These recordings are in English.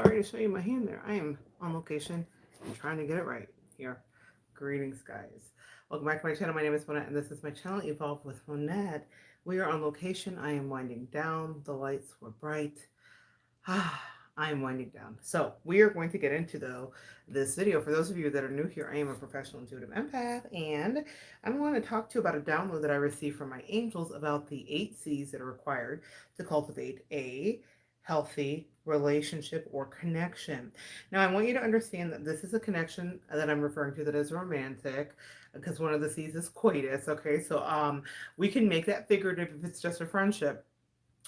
sorry to show you my hand there. I am on location and trying to get it right here. Greetings, guys. Welcome back to my channel. My name is Monette, and this is my channel, Evolve with Monette. We are on location. I am winding down. The lights were bright. I am winding down. So we are going to get into this video. For those of you that are new here, I am a professional intuitive empath, and I'm going to talk to you about a download that I received from my angels about the 8 C's that are required to cultivate a healthy relationship or connection. Now, I want you to understand that this is a connection that I'm referring to that is romantic, because one of the C's is coitus. Okay, so we can make that figurative if it's just a friendship,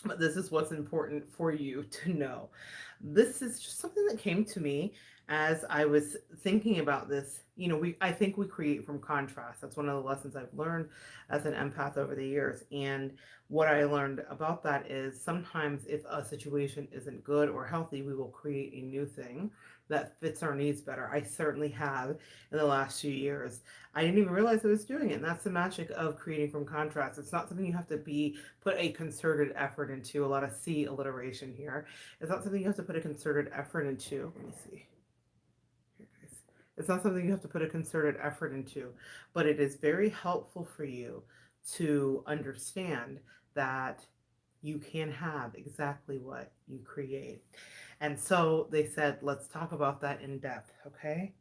but this is what's important for you to know. This is just something that came to me as I was thinking about this. I think we create from contrast. That's one of the lessons I've learned as an empath over the years. And what I learned about that is sometimes if a situation isn't good or healthy, we will create a new thing that fits our needs better. I certainly have in the last few years. I didn't even realize I was doing it. And that's the magic of creating from contrast. It's not something you have to put a concerted effort into. A lot of C alliteration here. It's not something you have to put a concerted effort into. Let me see. Here, guys. It's not something you have to put a concerted effort into, but it is very helpful for you to understand that you can have exactly what you create. And so they said, let's talk about that in depth, okay?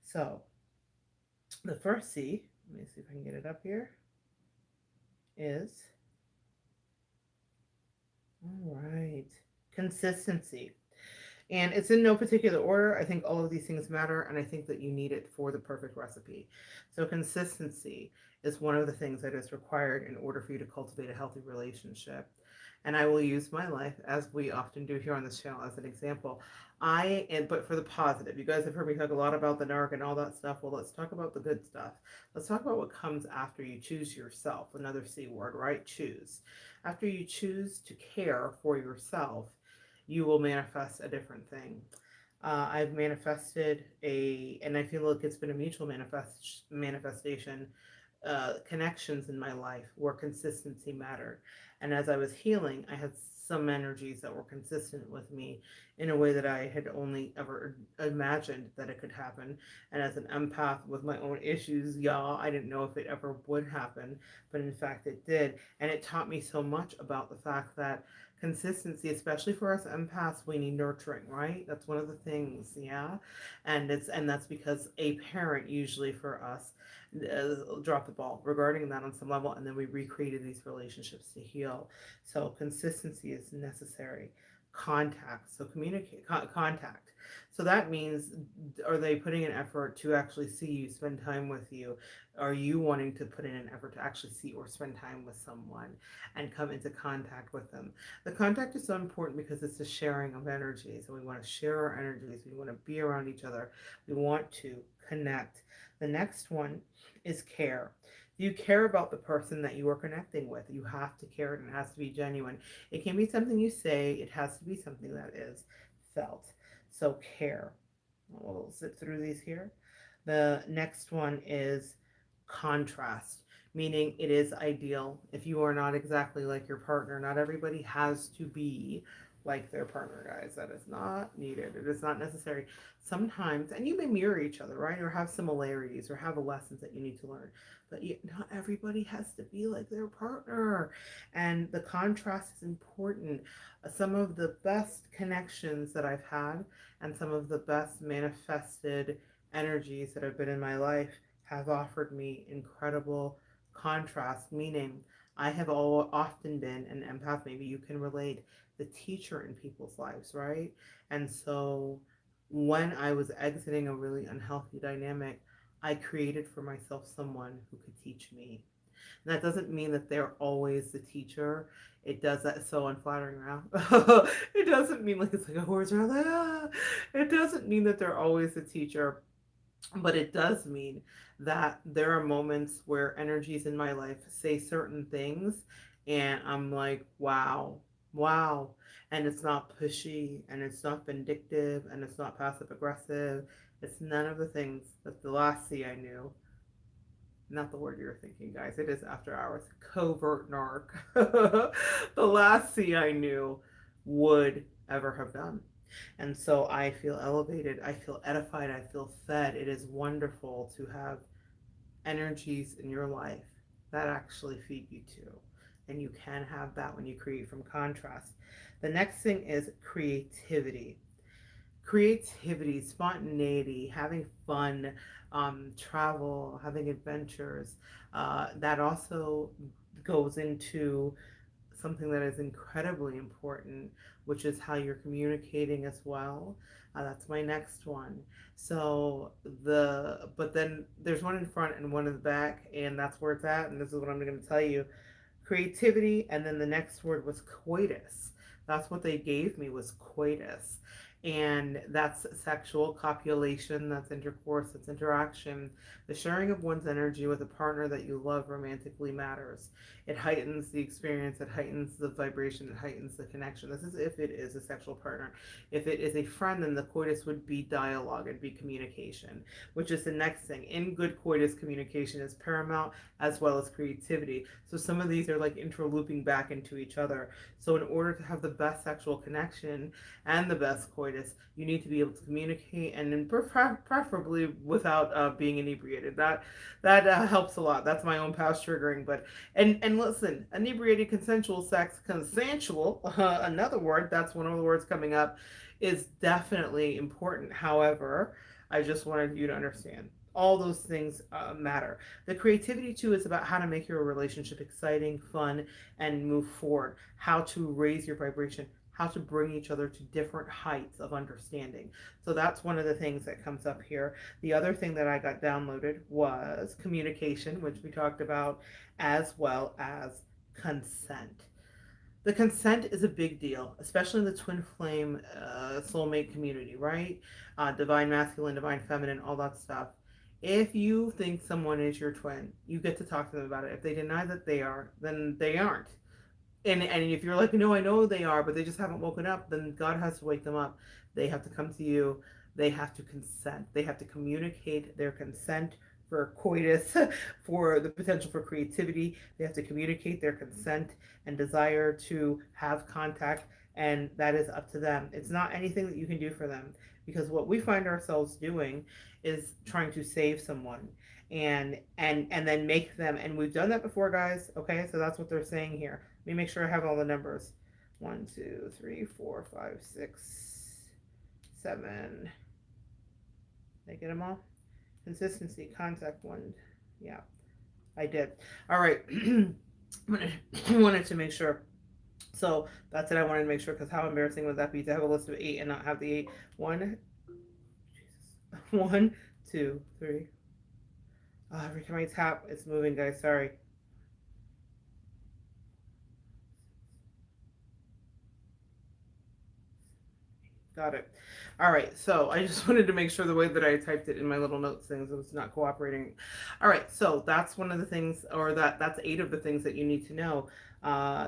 So the first C, let me see if I can get it up here, is, all right, consistency. And it's in no particular order. I think all of these things matter, and I think that you need it for the perfect recipe. So, consistency is one of the things that is required in order for you to cultivate a healthy relationship. And I will use my life, as we often do here on this channel, as an example. But for the positive. You guys have heard me talk a lot about the narc and all that stuff. Well, let's talk about the good stuff. Let's talk about what comes after you choose yourself. Another C word, right? Choose. After you choose to care for yourself, you will manifest a different thing. I've manifested and I feel like it's been a mutual manifestation, connections in my life where consistency mattered. And as I was healing, I had some energies that were consistent with me in a way that I had only ever imagined that it could happen. And as an empath with my own issues, y'all, I didn't know if it ever would happen, but in fact it did. And it taught me so much about the fact that consistency, especially for us empaths, we need nurturing, right? That's one of the things, yeah. And that's because a parent usually for us dropped the ball regarding that on some level, and then we recreated these relationships to heal. So consistency is necessary. Contact, so contact. So that means, are they putting an effort to actually see you, spend time with you? Are you wanting to put in an effort to actually see or spend time with someone and come into contact with them? The contact is so important because it's the sharing of energies, and we want to share our energies. We want to be around each other. We want to connect. The next one is care. You care about the person that you are connecting with. You have to care, and it has to be genuine. It can be something you say, it has to be something that is felt. So, care. We'll zip through these here. The next one is contrast, meaning it is ideal. If you are not exactly like your partner, not everybody has to be like their partner, guys. That is not needed. It is not necessary. Sometimes, and you may mirror each other, right? Or have similarities or have lessons that you need to learn. But not everybody has to be like their partner. And the contrast is important. Some of the best connections that I've had and some of the best manifested energies that have been in my life have offered me incredible contrast, meaning I have often been an empath. Maybe you can relate, the teacher in people's lives, right? And so when I was exiting a really unhealthy dynamic, I created for myself someone who could teach me. And that doesn't mean that they're always the teacher. It does that so unflattering around. It doesn't mean like it's like a horse around. Like, ah. It doesn't mean that they're always the teacher, but it does mean that there are moments where energies in my life say certain things, and I'm like, wow, wow. And it's not pushy, and it's not vindictive, and it's not passive aggressive. It's none of the things that the last C I knew, not the word you're thinking, guys. It is after hours. Covert narc. The last C I knew would ever have done. And so I feel elevated, I feel edified, I feel fed. It is wonderful to have energies in your life that actually feed you too. And you can have that when you create from contrast. The next thing is creativity. Creativity, spontaneity, having fun, travel, having adventures. That also goes into something that is incredibly important, which is how you're communicating as well. That's my next one. So but then there's one in front and one in the back, and that's where it's at. And this is what I'm going to tell you: creativity, and then the next word was coitus. That's what they gave me, was coitus. And that's sexual copulation, that's intercourse, that's interaction. The sharing of one's energy with a partner that you love romantically matters. It heightens the experience, it heightens the vibration, it heightens the connection. This is if it is a sexual partner. If it is a friend, then the coitus would be dialogue, it'd be communication, which is the next thing. In good coitus, communication is paramount, as well as creativity. So some of these are like interlooping back into each other. So in order to have the best sexual connection and the best coitus, you need to be able to communicate, and preferably without being inebriated. That helps a lot. That's my own past triggering. But and listen, inebriated consensual sex, consensual, another word. That's one of the words coming up, is definitely important. However, I just wanted you to understand all those things matter. The creativity too is about how to make your relationship exciting, fun, and move forward. How to raise your vibration, how to bring each other to different heights of understanding. So that's one of the things that comes up here. The other thing that I got downloaded was communication, which we talked about, as well as consent. The consent is a big deal, especially in the twin flame soulmate community, right? Divine masculine, divine feminine, all that stuff. If you think someone is your twin, you get to talk to them about it. If they deny that they are, then they aren't. And if you're like, no, I know they are, but they just haven't woken up, then God has to wake them up. They have to come to you. They have to consent. They have to communicate their consent for coitus, for the potential for creativity. They have to communicate their consent and desire to have contact, and that is up to them. It's not anything that you can do for them, because what we find ourselves doing is trying to save someone and then make them, and we've done that before, guys. Okay, so that's what they're saying here. Let me make sure I have all the numbers. One, two, three, four, five, six, seven. Did I get them all? Consistency, contact one. Yeah, I did. All right. Wanted to make sure. So that's it. I wanted to make sure, because how embarrassing would that be to have a list of 8 and not have the 8? One, one, two, three. Every time I tap, it's moving, guys. Sorry. Got it. All right. So I just wanted to make sure the way that I typed it in my little notes things was not cooperating. All right. So that's one of the things, or that's 8 of the things that you need to know.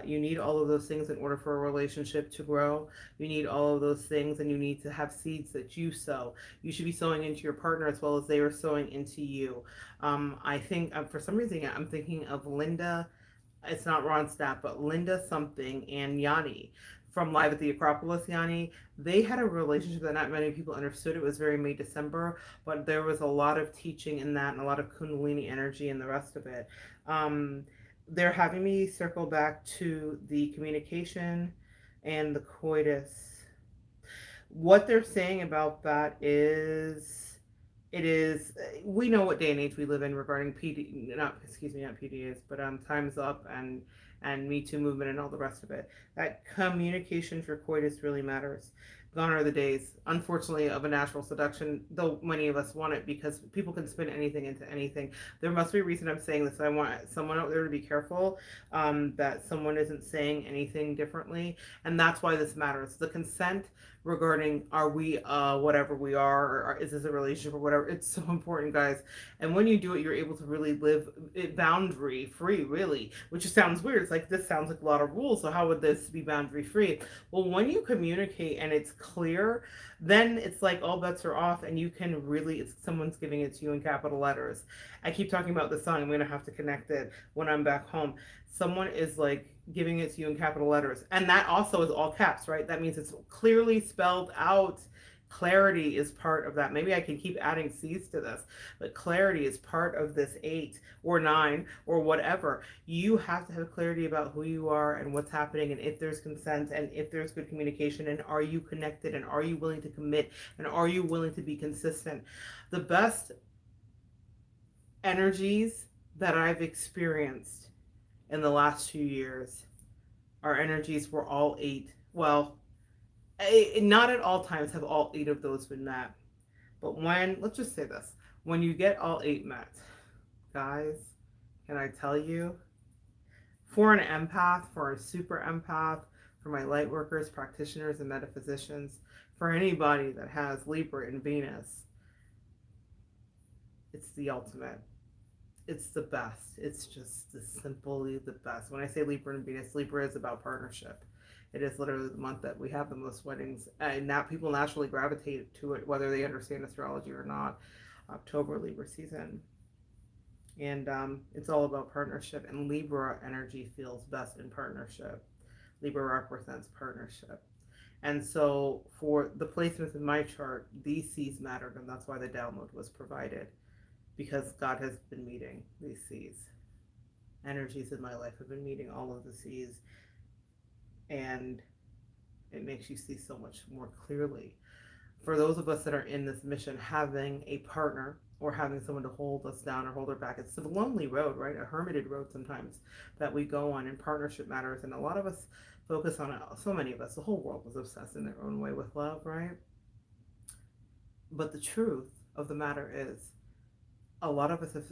You need all of those things in order for a relationship to grow. You need all of those things, and you need to have seeds that you sow. You should be sowing into your partner as well as they are sowing into you. I think for some reason I'm thinking of Linda, it's not Ronstadt, but Linda something and Yanni from Live at the Acropolis. Yanni, they had a relationship that not many people understood. It was very May December, but there was a lot of teaching in that and a lot of Kundalini energy and the rest of it. Um, they're having me circle back to the communication and the coitus. What they're saying about that is, it is, we know what day and age we live in regarding PD, not, excuse me, not PDAs, but time's up and Me Too movement and all the rest of it. That communication for coitus really matters. Gone are the days, unfortunately, of a natural seduction, though many of us want it, because people can spin anything into anything. There must be a reason I'm saying this. I want someone out there to be careful, that someone isn't saying anything differently, and that's why this matters. The consent regarding, are we whatever we are, or is this a relationship or whatever, it's so important, guys. And when you do it, you're able to really live it boundary free, really, which sounds weird. It's like, this sounds like a lot of rules, so how would this be boundary free? Well, when you communicate and it's clear, then it's like all bets are off, and you can really, it's someone's giving it to you in capital letters. I keep talking about this song. I'm gonna have to connect it when I'm back home. Someone is like giving it to you in capital letters. And that also is all caps, right? That means it's clearly spelled out. Clarity is part of that. Maybe I can keep adding C's to this, but clarity is part of this 8 or 9 or whatever. You have to have clarity about who you are and what's happening, and if there's consent, and if there's good communication, and are you connected, and are you willing to commit, and are you willing to be consistent. The best energies that I've experienced in the last 2 years, our energies were all 8. Well, not at all times have all 8 of those been met. But when, let's just say this, when you get all 8 met, guys, can I tell you, for an empath, for a super empath, for my light workers, practitioners, and metaphysicians, for anybody that has Libra and Venus, it's the ultimate. It's the best. It's just simply the best. When I say Libra and Venus, Libra is about partnership. It is literally the month that we have the most weddings, and now people naturally gravitate to it, whether they understand astrology or not. October, Libra season, and it's all about partnership. And Libra energy feels best in partnership. Libra represents partnership. And so, for the placements in my chart, these C's mattered, and that's why the download was provided, because God has been meeting these C's. Energies in my life have been meeting all of the C's, and it makes you see so much more clearly. For those of us that are in this mission, having a partner or having someone to hold us down or hold our back, it's a lonely road, right? A hermited road sometimes that we go on, and partnership matters. And a lot of us focus on it. So many of us, the whole world was obsessed in their own way with love, right? But the truth of the matter is, a lot of us have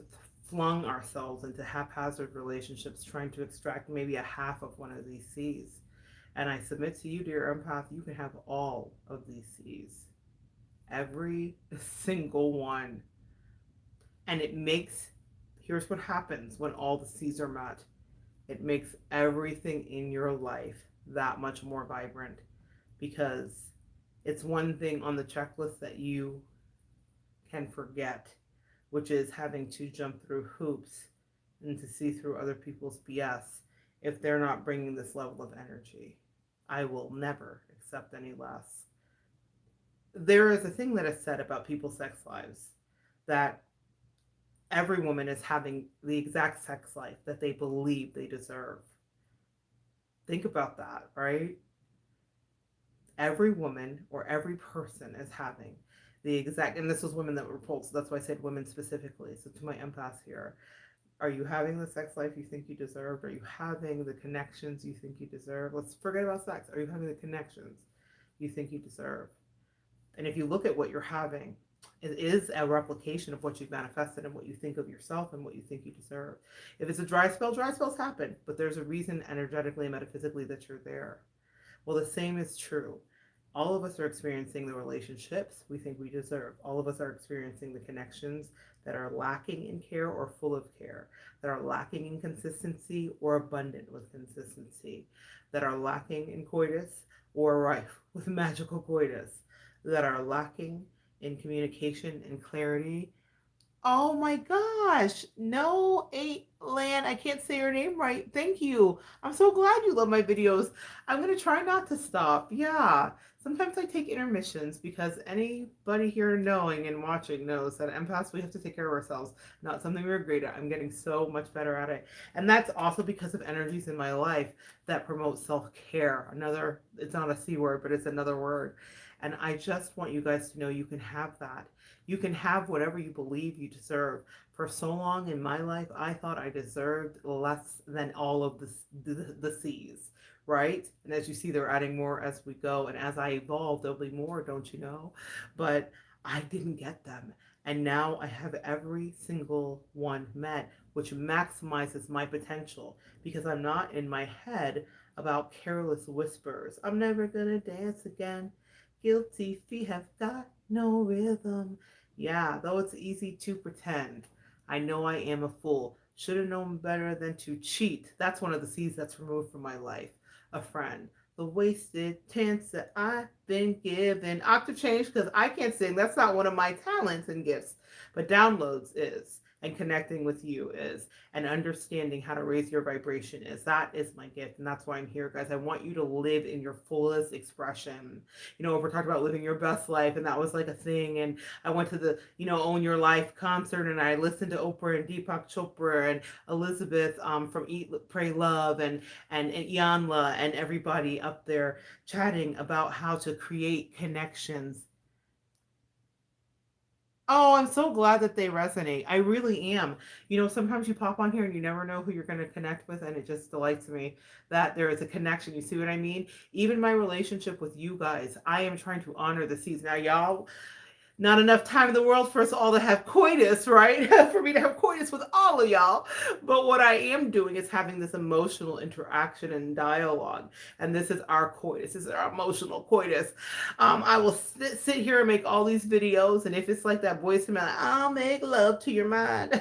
flung ourselves into haphazard relationships trying to extract maybe a half of one of these C's. And I submit to you, dear empath, you can have all of these C's. Every single one. And it makes, here's what happens when all the C's are met. It makes everything in your life that much more vibrant, because it's one thing on the checklist that you can forget, which is having to jump through hoops and to see through other people's BS if they're not bringing this level of energy. I will never accept any less. There is a thing that is said about people's sex lives, that every woman is having the exact sex life that they believe they deserve. Think about that, right? Every woman or every person is having the exact, and this was women that were polled, so that's why I said women specifically. So to my empaths here, are you having the sex life you think you deserve? Are you having the connections you think you deserve? Let's forget about sex. Are you having the connections you think you deserve? And if you look at what you're having, it is a replication of what you've manifested and what you think of yourself and what you think you deserve. If it's a dry spells happen, but there's a reason energetically and metaphysically that you're there. Well, the same is true. All of us are experiencing the relationships we think we deserve. All of us are experiencing the connections that are lacking in care or full of care, that are lacking in consistency or abundant with consistency, that are lacking in coitus or rife with magical coitus, that are lacking in communication and clarity. Oh my gosh. No, eight Land. I can't say your name right. Thank you. I'm so glad you love my videos. I'm going to try not to stop. Yeah. Sometimes I take intermissions because anybody here knowing and watching knows that empaths, we have to take care of ourselves. Not something we're great at. I'm getting so much better at it. And that's also because of energies in my life that promote self-care. Another, it's not a C word, but it's another word. And I just want you guys to know you can have that. You can have whatever you believe you deserve. For so long in my life, I thought I deserved less than all of the C's, right? And as you see, they're adding more as we go. And as I evolve, there'll be more, don't you know? But I didn't get them. And now I have every single one met, which maximizes my potential, because I'm not in my head about careless whispers. I'm never gonna dance again. Guilty feet have got no rhythm. Yeah, though it's easy to pretend. I know I am a fool. Should have known better than to cheat. That's one of the C's that's removed from my life. A friend. The wasted chance that I've been given. Octave change because I can't sing. That's not one of my talents and gifts. But downloads is. and connecting with you is, and understanding how to raise your vibration is. That is my gift, and that's why I'm here, guys. I want you to live in your fullest expression. We're talking about living your best life, and that was like a thing. And I went to the, Own Your Life concert, and I listened to Oprah and Deepak Chopra and Elizabeth from Eat, Pray, Love, and Iyanla, and everybody up there chatting about how to create connections. Oh, I'm so glad that they resonate. I really am. Sometimes you pop on here and you never know who you're going to connect with, and it just delights me that there is a connection. You see what I mean? Even my relationship with you guys, I am trying to honor the season. Now, y'all, not enough time in the world for us all to have coitus, right? For me to have coitus with all of y'all. But what I am doing is having this emotional interaction and dialogue. And this is our coitus. This is our emotional coitus. I will sit here and make all these videos. And if it's like that voice in my, I'll make love to your mind.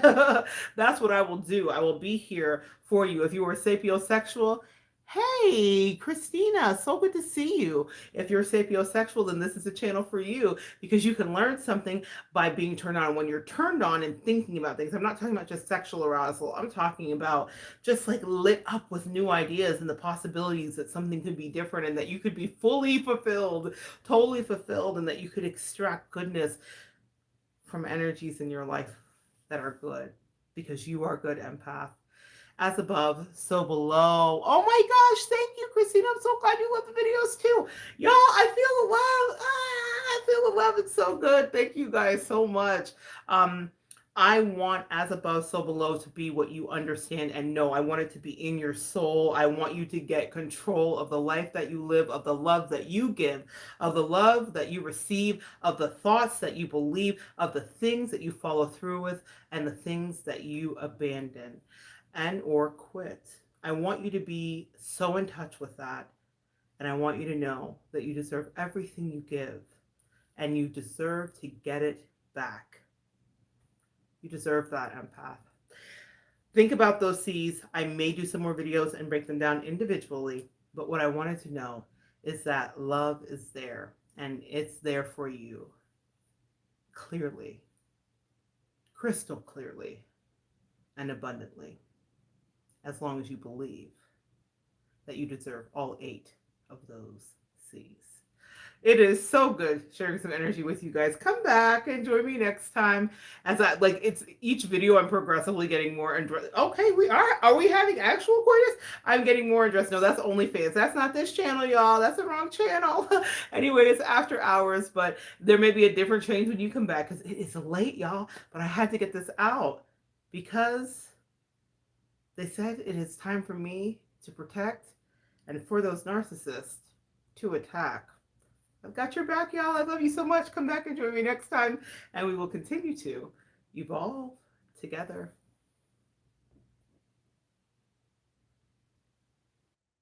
That's what I will do. I will be here for you. If you are sapiosexual, hey, Christina, so good to see you. If you're sapiosexual, then this is a channel for you, because you can learn something by being turned on. When you're turned on and thinking about things, I'm not talking about just sexual arousal. I'm talking about just like lit up with new ideas and the possibilities that something could be different, and that you could be fully fulfilled, totally fulfilled, and that you could extract goodness from energies in your life that are good, because you are good, empath. As above, so below. Oh my gosh, thank you, Christina. I'm so glad you love the videos too. Y'all, I feel the love. I feel the love. It's so good. Thank you guys so much. I want as above, so below to be what you understand and know. I want it to be in your soul. I want you to get control of the life that you live, of the love that you give, of the love that you receive, of the thoughts that you believe, of the things that you follow through with, and the things that you abandon and or quit. I want you to be so in touch with that. And I want you to know that you deserve everything you give, and you deserve to get it back. You deserve that, empath. Think about those C's. I may do some more videos and break them down individually, but what I wanted to know is that love is there, and it's there for you clearly, crystal clearly, and abundantly, as long as you believe that you deserve all 8 of those C's. It is so good sharing some energy with you guys. Come back and join me next time. As I like, it's each video I'm progressively getting more undressed. Okay, we are we having actual coitus? I'm getting more undressed. No, that's OnlyFans. That's not this channel, y'all. That's the wrong channel. Anyway, it's after hours, but there may be a different change when you come back, because it is late, y'all. But I had to get this out because they said it is time for me to protect and for those narcissists to attack. I've got your back, y'all. I love you so much. Come back and join me next time, and we will continue to evolve together.